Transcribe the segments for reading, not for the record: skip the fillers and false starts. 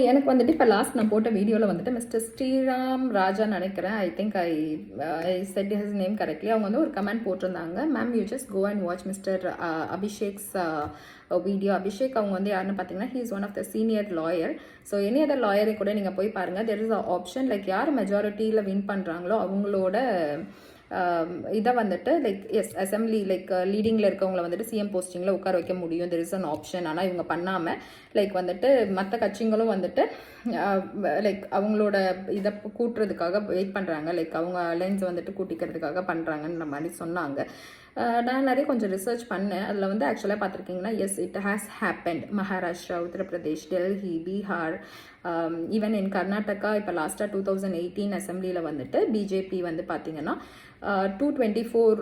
எனக்கு வந்துட்டு இப்போ லாஸ்ட் நான் போட்ட வீடியோவில் வந்துட்டு மிஸ்டர் ஸ்ரீராம் ராஜா நினைக்கிறேன். I think I said his name correctly. அவங்க வந்து ஒரு கமெண்ட் போட்டிருந்தாங்க, ma'am you just go and watch mister Abhishek's video. Abhishek அவங்க வந்து யாருன்னு பார்த்தீங்கன்னா he is one of the senior lawyer. So any other லாயரை கூட நீங்கள் போய் பாருங்கள். There is a option like யார் மெஜாரிட்டியில் வின் பண்ணுறாங்களோ அவங்களோட இதை வந்துட்டு லைக் எஸ் அசம்பிளி லைக் லீடிங்கில் இருக்கவங்கள வந்துட்டு சிஎம் போஸ்டிங்கில் உட்கார வைக்க முடியும். There is an option. ஆனால் இவங்க பண்ணாமல் லைக் வந்துட்டு மற்ற கட்சிங்களும் வந்துட்டு லைக் அவங்களோட இதை கூட்டுறதுக்காக வெயிட் பண்ணுறாங்க. லைக் அவங்க அலைன்ஸ் வந்துட்டு கூட்டிக்கிறதுக்காக பண்ணுறாங்கன்ற மாதிரி சொன்னாங்க. நான் நிறைய கொஞ்சம் ரிசர்ச் பண்ணேன். அதில் வந்து ஆக்சுவலாக பார்த்துருக்கீங்கன்னா yes it has happened. Maharashtra, Uttar Pradesh, Delhi, Bihar, even in Karnataka இப்போ லாஸ்ட்டாக 2018 அசம்பிளியில் வந்துட்டு பிஜேபி வந்து பார்த்தீங்கன்னா 224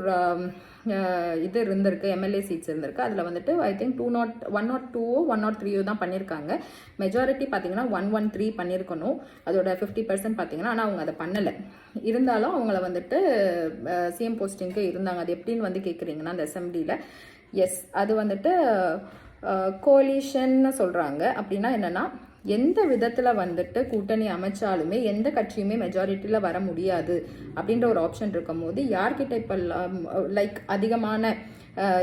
இது இருந்திருக்கு, எம்எல்ஏ சீட்ஸ் இருந்திருக்கு. அதில் வந்துட்டு ஐ திங்க் 102 103 தான் பண்ணியிருக்காங்க. மெஜாரிட்டி பார்த்தீங்கன்னா 113 பண்ணியிருக்கணும். அதோட 50% பார்த்தீங்கன்னா, ஆனால் அவங்க அதை பண்ணலை. இருந்தாலும் அவங்கள வந்துட்டு சிஎம் போஸ்டிங்க்கு இருந்தாங்க. அது எப்படின்னு வந்து கேட்குறீங்கன்னா அந்த அசம்பிளியில் எஸ் அது வந்துட்டு கோலிஷன்னு சொல்கிறாங்க. அப்படின்னா என்னென்னா எந்த விதத்தில் வந்துட்டு கூட்டணி அமைச்சாலுமே எந்த கட்சியுமே மெஜாரிட்டியில் வர முடியாது அப்படின்ற ஒரு ஆப்ஷன் இருக்கும் போது யார்கிட்ட இப்போ லைக் அதிகமான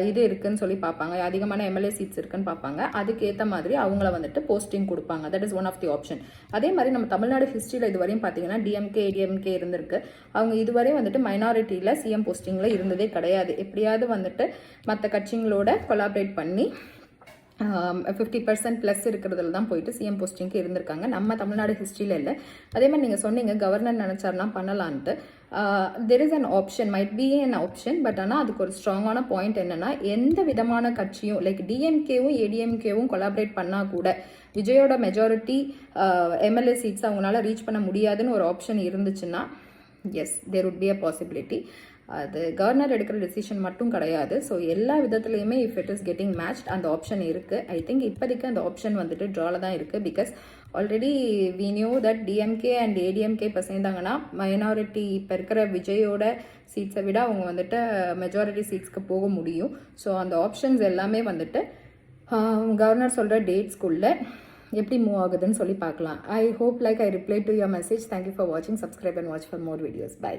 இது இருக்குன்னு சொல்லி பார்ப்பாங்க, அதிகமான எம்எல்ஏ சீட்ஸ் இருக்குன்னு பார்ப்பாங்க. அதுக்கேற்ற மாதிரி அவங்கள வந்துட்டு போஸ்டிங் கொடுப்பாங்க. That is one of the option. அதே மாதிரி நம்ம தமிழ்நாடு ஹிஸ்ட்ரியில் இதுவரையும் பார்த்தீங்கன்னா டிஎம்கே ஏடிஎம்கே இருந்திருக்கு. அவங்க இதுவரையும் வந்துட்டு மைனாரிட்டியில் சிஎம் போஸ்டிங்கில் இருந்ததே கிடையாது. எப்படியாவது வந்துட்டு மற்ற கட்சிங்களோட கொலாபரேட் பண்ணி 50% ப்ளஸ் இருக்கிறதுல தான் போயிட்டு சிஎம் போஸ்டிங்க்கு இருந்திருக்காங்க. நம்ம தமிழ்நாடு ஹிஸ்ட்ரியில் இல்லை. அதே மாதிரி நீங்கள் சொன்னீங்க கவர்னர் நினச்சார்னா பண்ணலான்ட்டு. There is an option, might be an option. But ஆனால் அதுக்கு ஒரு ஸ்ட்ராங்கான பாயிண்ட் என்னென்னா எந்த விதமான கட்சியும் லைக் டிஎம்கேவும் ஏடிஎம்கேவும் கொலாபரேட் பண்ணால் கூட விஜயோட மெஜாரிட்டி எம்எல்ஏ சீட்ஸ் அவங்களால ரீச் பண்ண முடியாதுன்னு ஒரு ஆப்ஷன் இருந்துச்சுன்னா yes there would be a possibility. அது கவர்னர் எடுக்கிற டெசிஷன் மட்டும் கிடையாது. ஸோ எல்லா விதத்துலையுமே if it is getting matched அந்த ஆப்ஷன் இருக்குது. ஐ திங்க் இப்போதைக்கு அந்த ஆப்ஷன் வந்துட்டு ட்ராவில் தான் இருக்குது. Because already we knew that DMK and ADMK இப்போ சேர்ந்தாங்கன்னா மைனாரிட்டி இப்போ இருக்கிற விஜயோட சீட்ஸை விட அவங்க வந்துட்டு மெஜாரிட்டி சீட்ஸ்க்கு போக முடியும். ஸோ அந்த ஆப்ஷன்ஸ் எல்லாமே வந்துட்டு கவர்னர் சொல்கிற டேட்ஸ்குள்ளே எப்படி மூவ் ஆகுதுன்னு சொல்லி பார்க்கலாம். I hope like I reply to your message. Thank you for வாட்சிங். Subscribe and watch for more videos. By.